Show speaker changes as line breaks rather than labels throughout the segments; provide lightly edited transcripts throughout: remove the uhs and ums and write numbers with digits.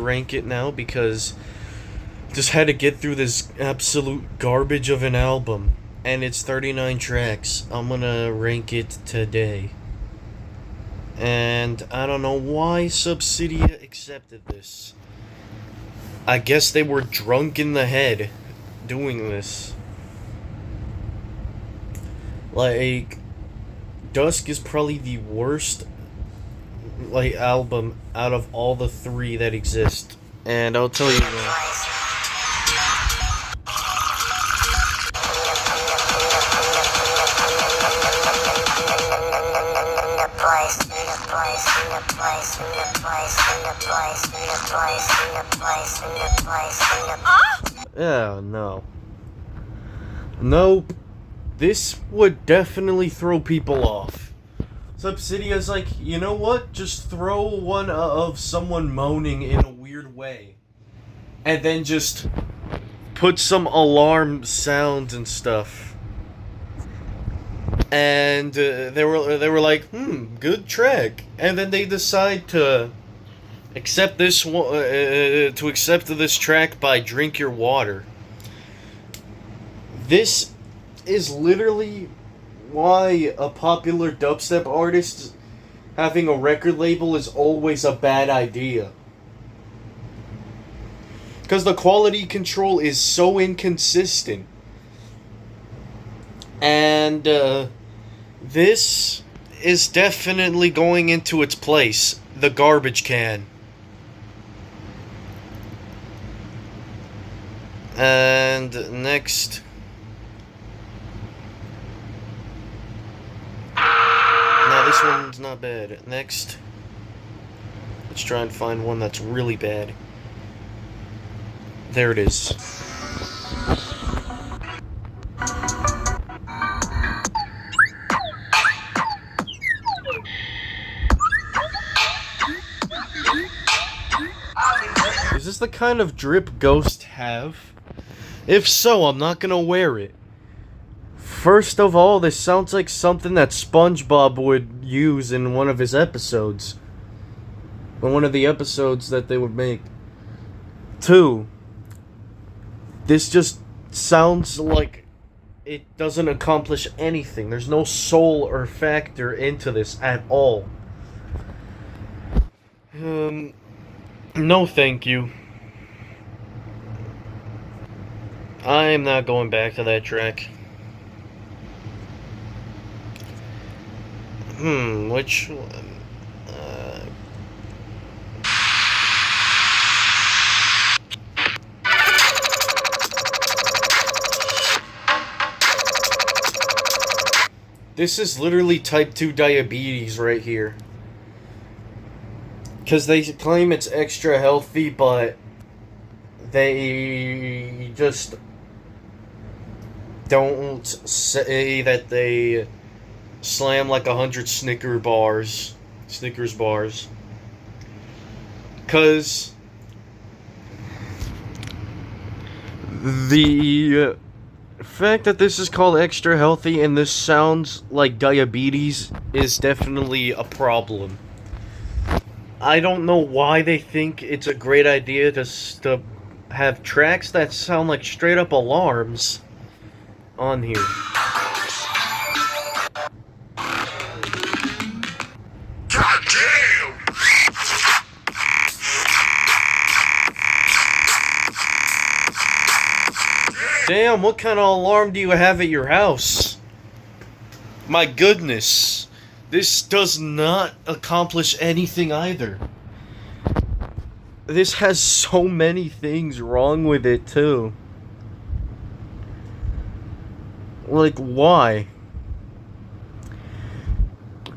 rank it now because just had to get through this absolute garbage of an album. And it's 39 tracks. I'm gonna rank it today. And I don't know why Subsidia accepted this. I guess they were drunk in the head doing this. Like, Dusk is probably the worst album out of all the three that exist. And I'll tell you what. Yeah, no. Nope. This would definitely throw people off. Subsidia's like, you know what? Just throw one of someone moaning in a weird way. And then just put some alarm sounds and stuff. And they were like, good track. And then they decide to accept this track by Drink Your Water. This is literally why a popular dubstep artist having a record label is always a bad idea. Because the quality control is so inconsistent. And this is definitely going into its place. The garbage can. And next. Now this one's not bad. Next. Let's try and find one that's really bad. There it is. Is this the kind of drip ghosts have? If so, I'm not gonna wear it. First of all, this sounds like something that SpongeBob would use in one of his episodes. In one of the episodes that they would make. 2. This just sounds like it doesn't accomplish anything. There's no soul or factor into this at all. No thank you. I am not going back to that track. Which one? This is literally type 2 diabetes right here. Because they claim it's extra healthy, but they just don't say that they slam like 100 Snickers bars. Because the fact that this is called extra healthy and this sounds like diabetes is definitely a problem. I don't know why they think it's a great idea to have tracks that sound like straight up alarms on here.
Goddamn!
Damn, what kind of alarm do you have at your house? My goodness. This does not accomplish anything either. This has so many things wrong with it, too. Like, why?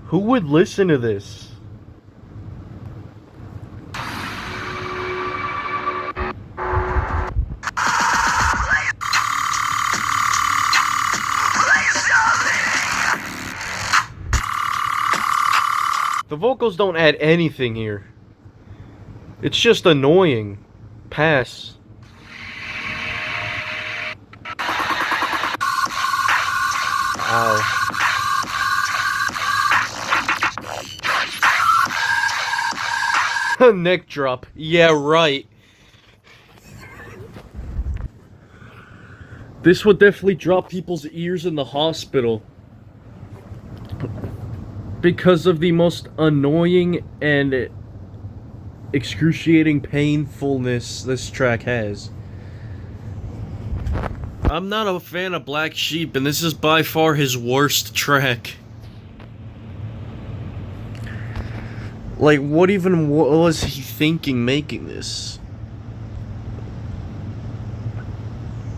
Who would listen to this? The vocals don't add anything here. It's just annoying. Pass. Ow. Neck drop. Yeah, right. This would definitely drop people's ears in the hospital. Because of the most annoying and excruciating painfulness this track has. I'm not a fan of Black Sheep, and this is by far his worst track. Like, what even was he thinking making this?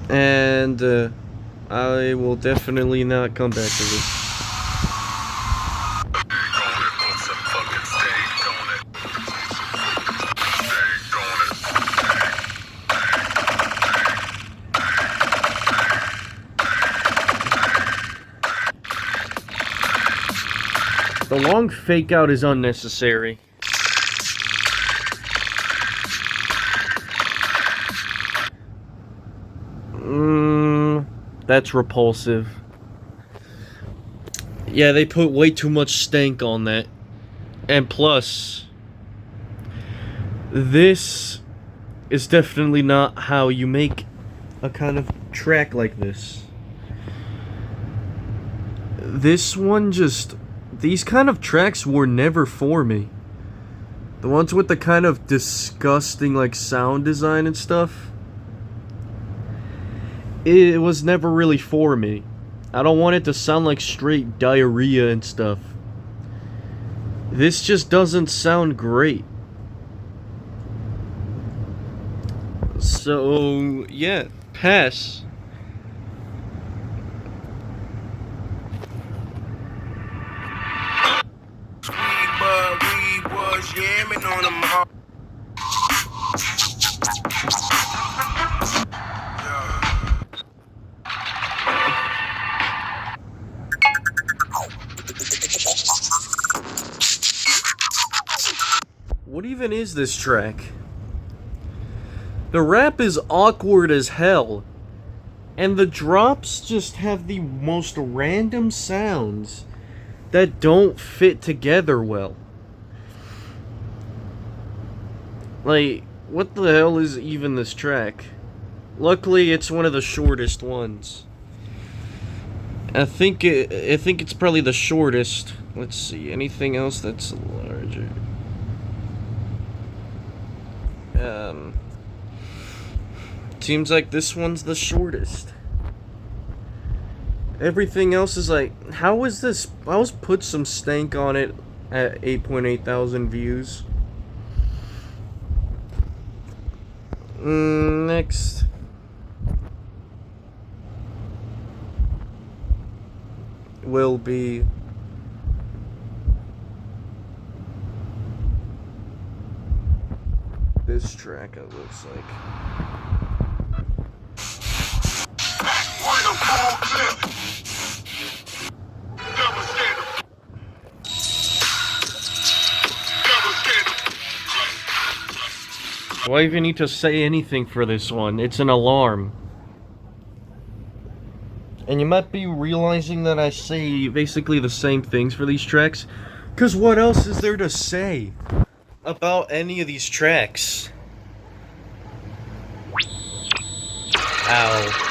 And, I will definitely not come back to this. The long fake out is unnecessary. That's repulsive. Yeah, they put way too much stank on that. And plus, this is definitely not how you make a kind of track like this. This one just... These kind of tracks were never for me. The ones with the kind of disgusting, like, sound design and stuff. It was never really for me. I don't want it to sound like straight diarrhea and stuff. This just doesn't sound great. So, yeah, pass. What even is this track? The rap is awkward as hell, and the drops just have the most random sounds that don't fit together well. Like, what the hell is even this track? Luckily, it's one of the shortest ones. I think it's probably the shortest. Let's see, anything else that's larger? Seems like this one's the shortest. Everything else is like, how is this? I was put some stank on it at 8.8 thousand views. Next. Will be this track, it looks like. Do I even need to say anything for this one? It's an alarm. And you might be realizing that I say basically the same things for these tracks, because what else is there to say about any of these tracks? Ow.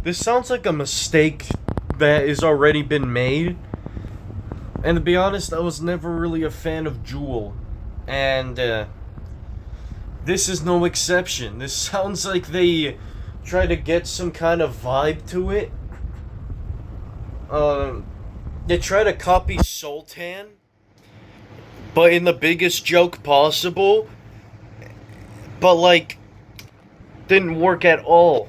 This sounds like a mistake that has already been made. And to be honest, I was never really a fan of Jewel. And this is no exception. This sounds like they try to get some kind of vibe to it. They try to copy Sultan, but in the biggest joke possible. But like, didn't work at all.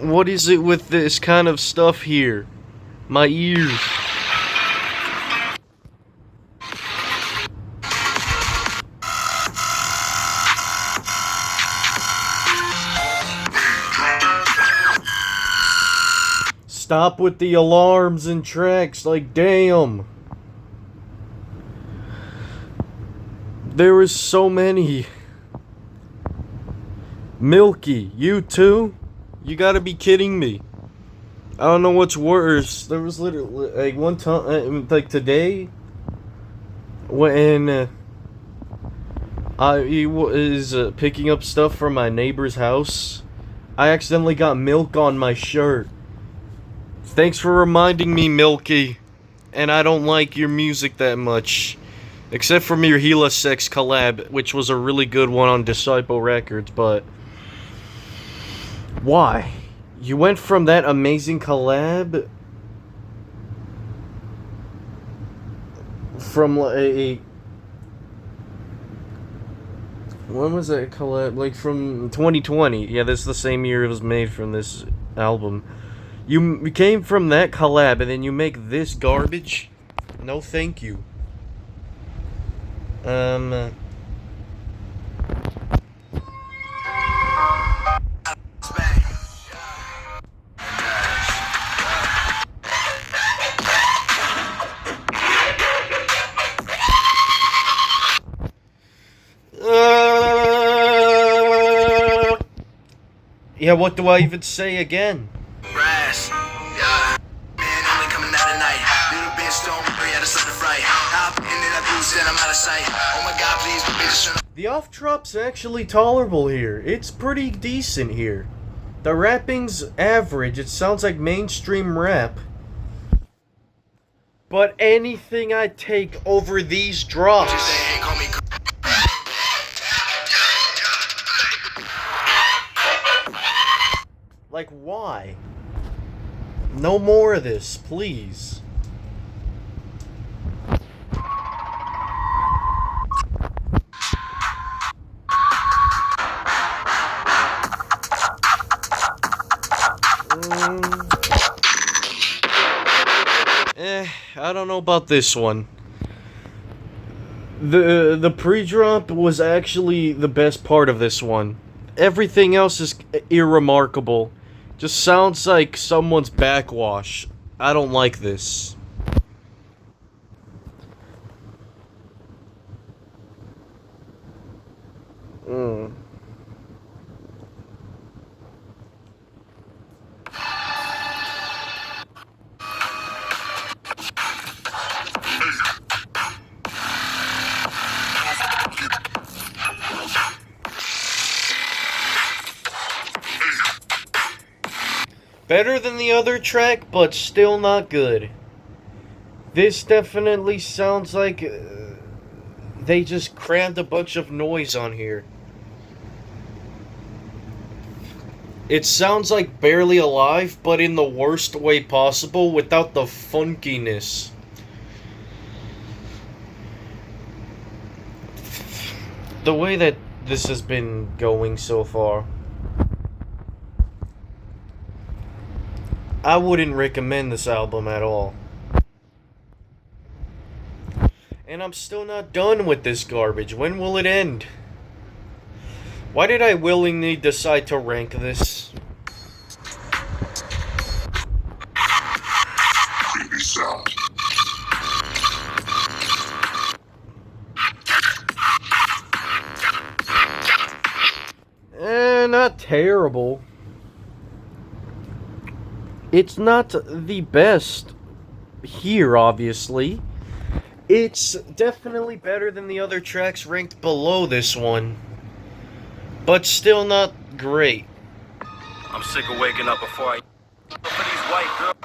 What is it with this kind of stuff here? My ears. Stop with the alarms and tracks, like damn. There is so many. Milky, you too? You gotta be kidding me. I don't know what's worse. There was literally, like, one time, like, today, when I was picking up stuff from my neighbor's house, I accidentally got milk on my shirt. Thanks for reminding me, Milky. And I don't like your music that much. Except from your Gila Sex collab, which was a really good one on Disciple Records, but... Why? You went from that amazing collab... From a... When was that collab? Like from 2020. Yeah, this is the same year it was made from this album. You came from that collab and then you make this garbage? No thank you. Yeah, what do I even say again?
Brass, yeah. Man, only coming out at night. Little bitch don't worry, I just let it fright. Hop in and I lose, then I'm out of sight. Oh my god, please, bitch, turn.
The off drop's actually tolerable here. It's pretty decent here. The rapping's average. It sounds like mainstream rap. But anything I take over these drops.
Just say, hey, call me.
Like, why? No more of this, please. I don't know about this one. The pre-drop was actually the best part of this one. Everything else is irremarkable. Just sounds like someone's backwash. I don't like this. Better than the other track, but still not good. This definitely sounds like they just crammed a bunch of noise on here. It sounds like Barely Alive, but in the worst way possible, without the funkiness. The way that this has been going so far, I wouldn't recommend this album at all. And I'm still not done with this garbage. When will it end? Why did I willingly decide to rank this? Not terrible. It's not the best here, obviously. It's definitely better than the other tracks ranked below this one. But still not great.
I'm sick of waking up before I. For these white girls.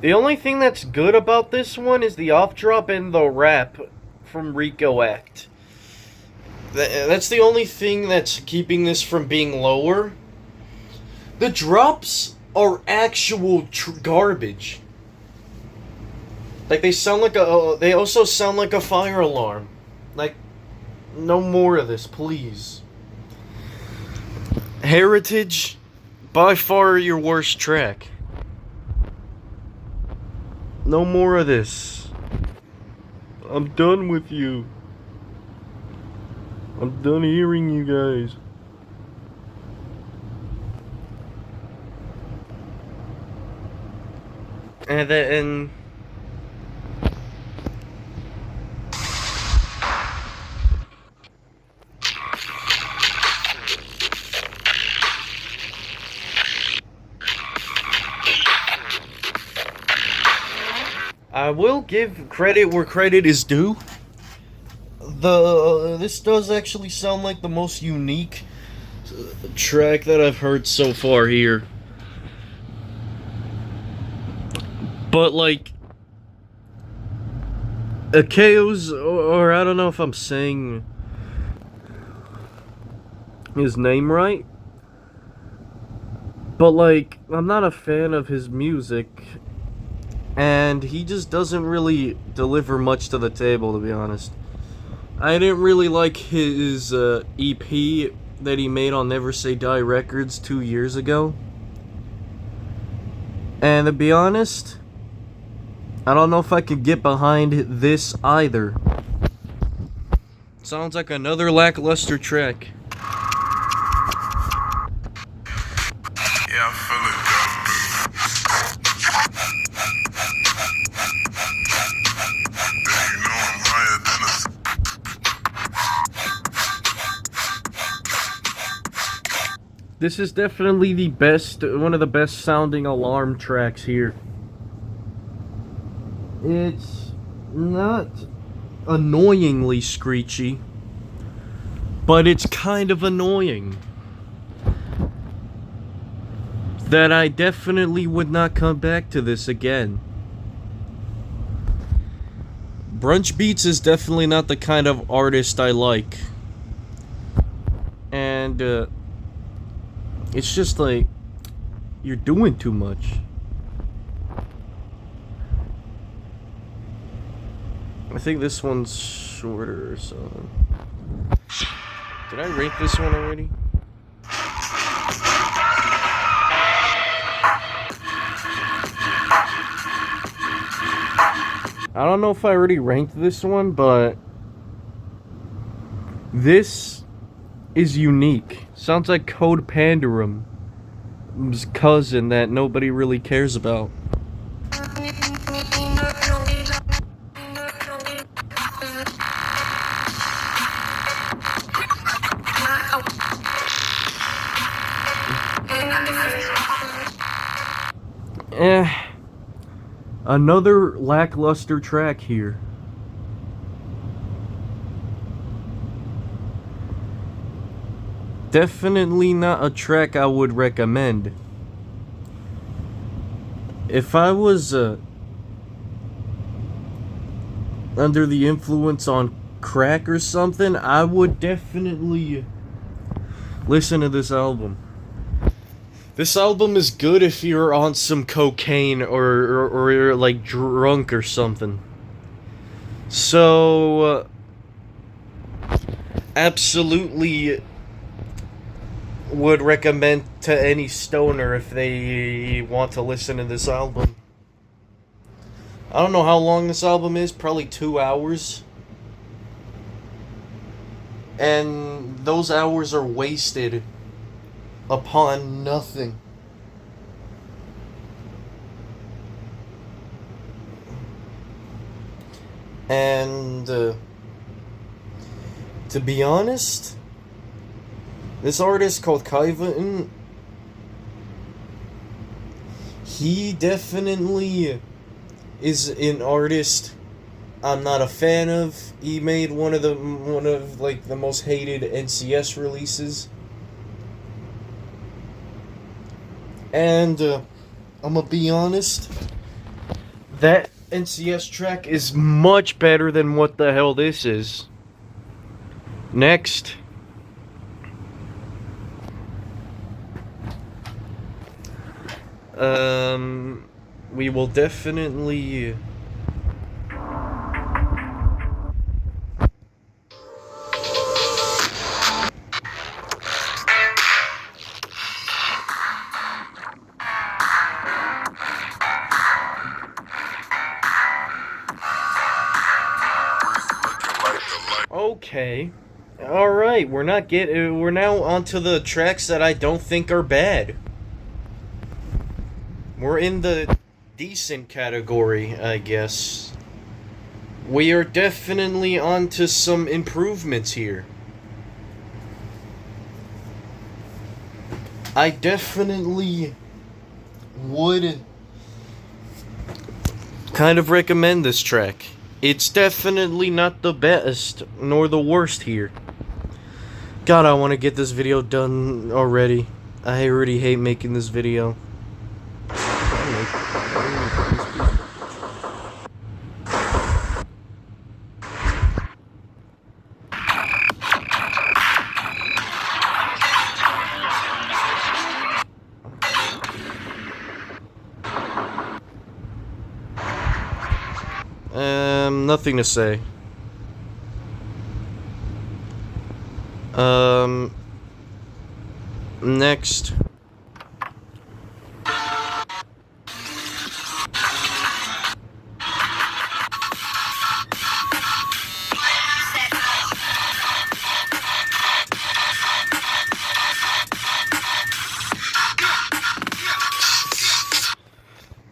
The only thing that's good about this one is the off drop and the rap from Rico Act. That's the only thing that's keeping this from being lower. The drops are actual garbage. Like, they sound like they also sound like a fire alarm. Like, no more of this, please. Heritage, by far your worst track. No more of this. I'm done with you. I'm done hearing you guys. And then... I will give credit where credit is due. This does actually sound like the most unique track that I've heard so far here. But like Akeo's, or I don't know if I'm saying his name right, but like I'm not a fan of his music, and he just doesn't really deliver much to the table, to be honest. I didn't really like his EP that he made on Never Say Die Records 2 years ago, and to be honest, I don't know if I could get behind this either. Sounds like another lackluster track.
Yeah, I feel it, though. Yeah, you know I'm higher than a...
This is definitely the best, one of the best sounding Alarm tracks here. It's not annoyingly screechy, but it's kind of annoying. That I definitely would not come back to this again. Brunch Beats is definitely not the kind of artist I like. And, it's just like, you're doing too much. I think this one's shorter or something. Did I rate this one already? I don't know if I already ranked this one, but this is unique. Sounds like Code Pandurum's cousin that nobody really cares about. Another lackluster track here. Definitely not a track I would recommend. If I was under the influence on crack or something, I would definitely listen to this album. This album is good if you're on some cocaine or you're like drunk or something. So, absolutely would recommend to any stoner if they want to listen to this album. I don't know how long this album is, probably 2 hours. And those hours are wasted upon nothing. And to be honest, this artist called Kaivan, he definitely is an artist I'm not a fan of. He made one of like the most hated NCS releases. And I'm gonna be honest, that NCS track is much better than what the hell this is. Next. We will definitely... Okay. Alright, we're now onto the tracks that I don't think are bad. We're in the decent category, I guess. We are definitely onto some improvements here. I definitely would kind of recommend this track. It's definitely not the best nor the worst here. God, I want to get this video done already. I already hate making this video. Nothing to say. Next.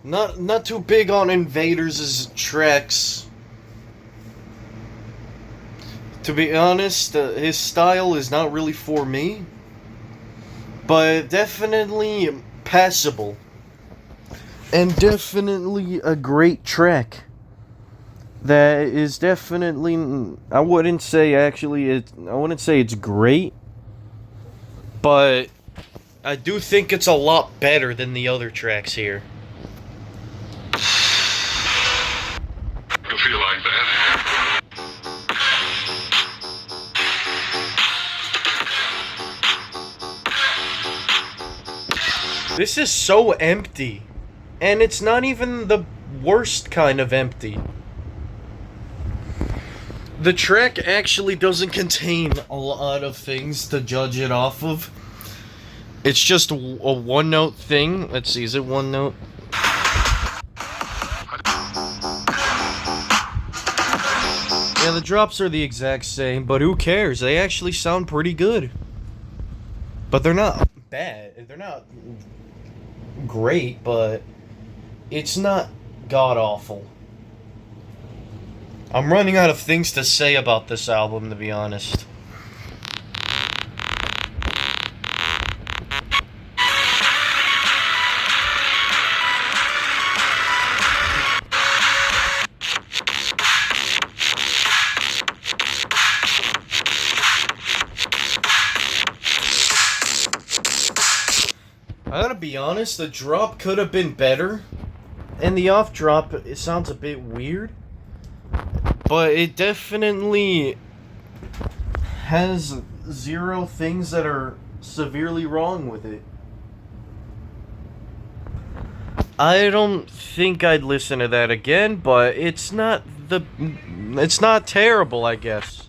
Not too big on Invaders' tracks. To be honest, his style is not really for me, but definitely passable, and definitely a great track. That is definitely, I wouldn't say it's great, but I do think it's a lot better than the other tracks here.
You feel like that?
This is so empty, and it's not even the worst kind of empty. The track actually doesn't contain a lot of things to judge it off of. It's just a one-note thing. Let's see, is it one note? Yeah, the drops are the exact same, but who cares? They actually sound pretty good. But they're not bad. They're not great, but it's not god-awful. I'm running out of things to say about this album, to be honest. I gotta be honest, the drop could have been better, and the off drop, it sounds a bit weird, but it definitely has zero things that are severely wrong with it. I don't think I'd listen to that again, but it's not terrible, I guess.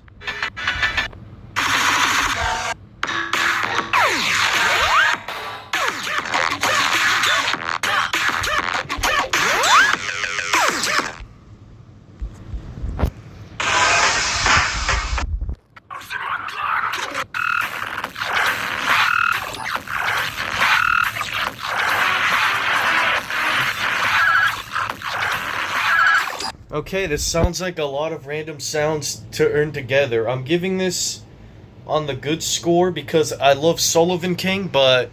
Okay, this sounds like a lot of random sounds to earn together. I'm giving this on the good score because I love Sullivan King, but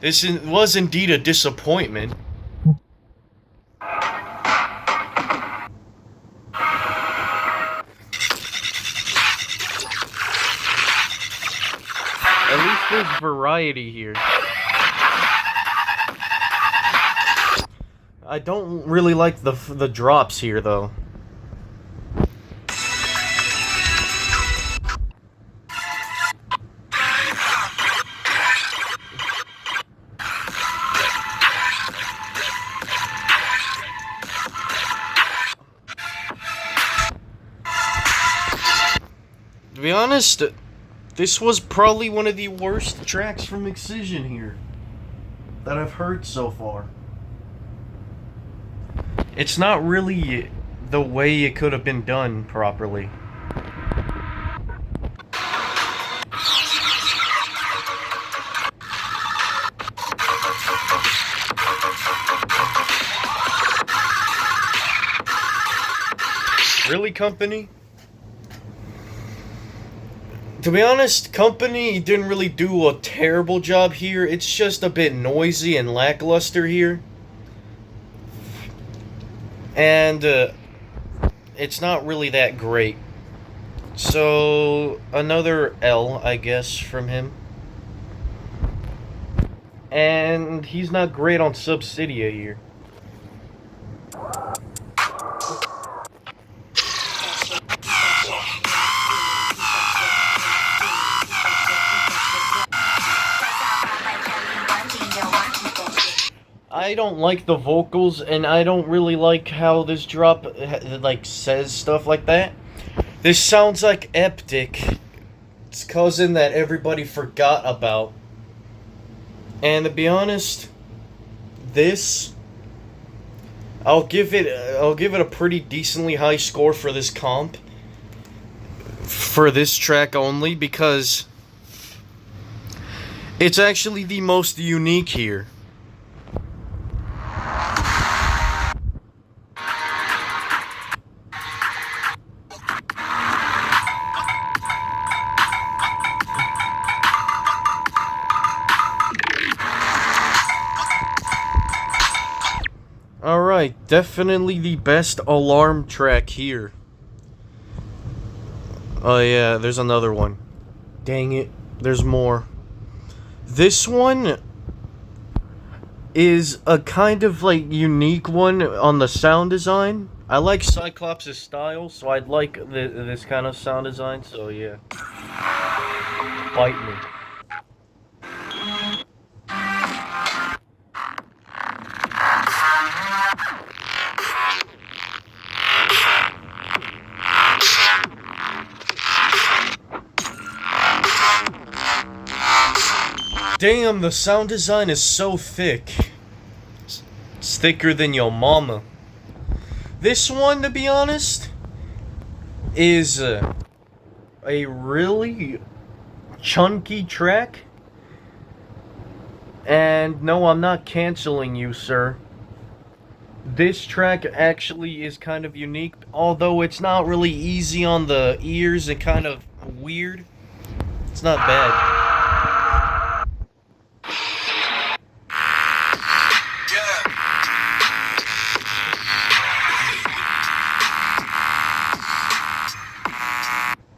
this was indeed a disappointment. At least there's variety here. I don't really like the drops here, though. To be honest, this was probably one of the worst tracks from Excision here that I've heard so far. It's not really the way it could have been done properly. Really, Company? To be honest, Company didn't really do a terrible job here. It's just a bit noisy and lackluster here. And it's not really that great. So, another L, I guess, from him. And he's not great on Subsidia here. I don't like the vocals, and I don't really like how this drop, like, says stuff like that. This sounds like Eptic, its cousin that everybody forgot about. And to be honest, this, I'll give it a pretty decently high score for this comp. For this track only, because it's actually the most unique here. Alright, definitely the best alarm track here. Oh yeah, there's another one. Dang it, there's more. This one is a kind of like unique one on the sound design. I like Cyclops' style, so I'd like this kind of sound design, so yeah. Bite me. Damn, the sound design is so thick. It's thicker than your mama. This one, to be honest, is a really chunky track. And no, I'm not canceling you, sir. This track actually is kind of unique, although it's not really easy on the ears and kind of weird. It's not bad.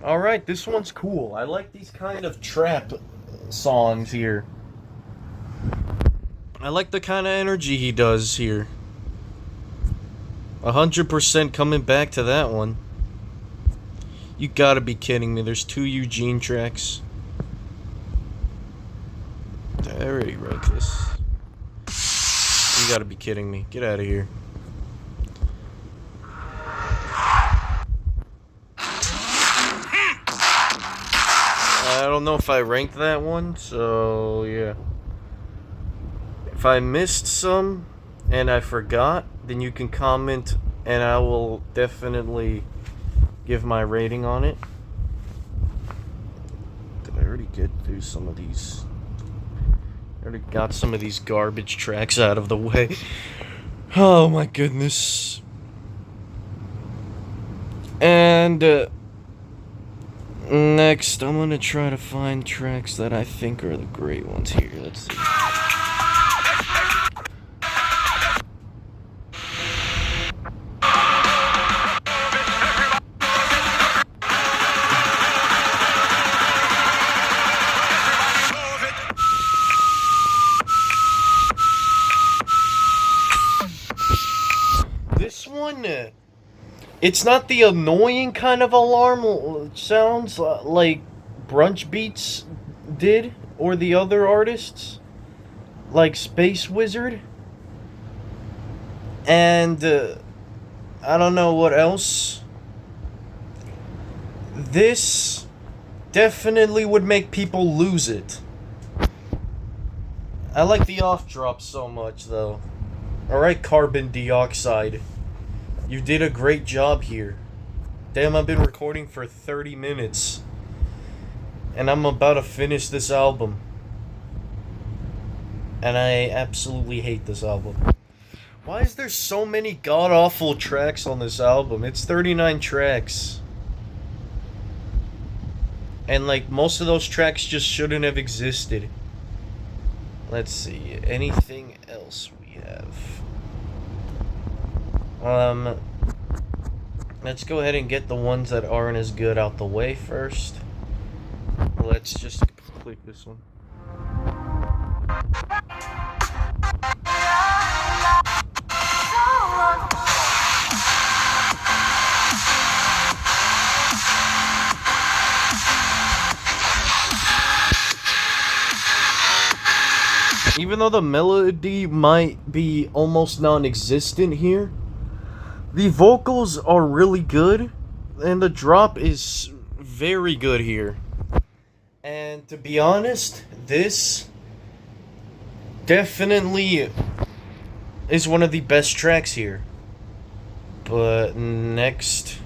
Alright, this one's cool. I like these kind of trap songs here. I like the kind of energy he does here. 100% coming back to that one. You gotta be kidding me. There's 2 Eugene tracks. I already wrote this. You gotta be kidding me. Get out of here. I don't know if I ranked that one, so yeah. If I missed some and I forgot, then you can comment and I will definitely give my rating on it. Did I already get through some of these? I already got some of these garbage tracks out of the way. Oh my goodness. And next, I'm gonna try to find tracks that I think are the great ones here. Let's see. This one, it's not the annoying kind of alarm sounds like Brunch Beats did, or the other artists, like Space Wizard, and I don't know what else. This definitely would make people lose it. I like the off drop so much, though. Alright, carbon dioxide. You did a great job here. Damn, I've been recording for 30 minutes. And I'm about to finish this album. And I absolutely hate this album. Why is there so many god-awful tracks on this album? It's 39 tracks. And, like, most of those tracks just shouldn't have existed. Let's see. Anything else we have? Let's go ahead and get the ones that aren't as good out the way first. Let's just complete this one. Even though the melody might be almost non-existent here, the vocals are really good, and the drop is very good here. And to be honest, this definitely is one of the best tracks here. But next...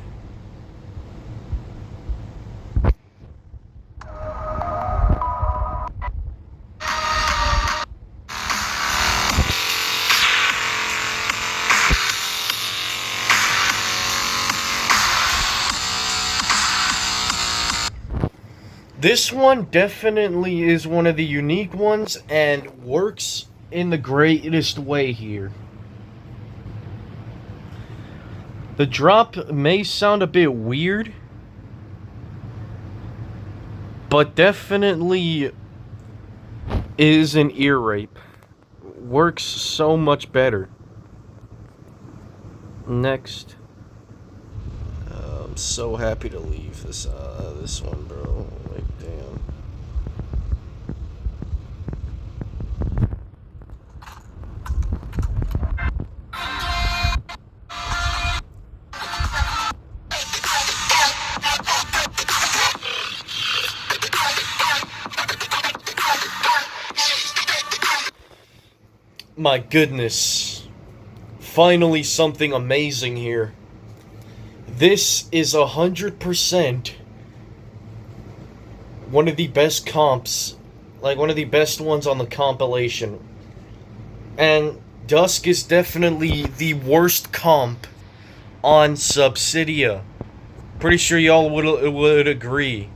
This one definitely is one of the unique ones and works in the greatest way here. The drop may sound a bit weird, but definitely is an ear rape. Works so much better. Next. I'm so happy to leave this one, bro. Like, damn. My goodness. Finally something amazing here. This is 100% one of the best comps, like one of the best ones on the compilation. And Dusk is definitely the worst comp on Subsidia. Pretty sure y'all would agree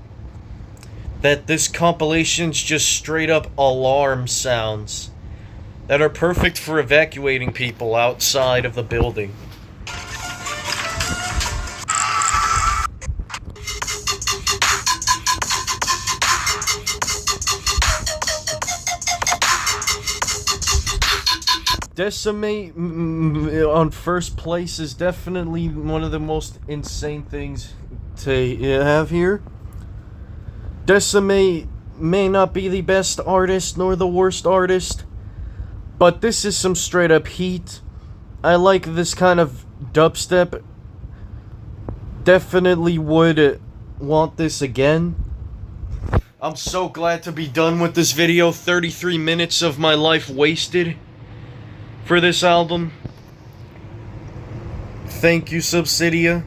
that this compilation's just straight up alarm sounds that are perfect for evacuating people outside of the building. Decimate on first place is definitely one of the most insane things to have here. Decimate may not be the best artist nor the worst artist, but this is some straight up heat. I like this kind of dubstep. Definitely would want this again. I'm so glad to be done with this video. 33 minutes of my life wasted for this album. Thank you, Subsidia.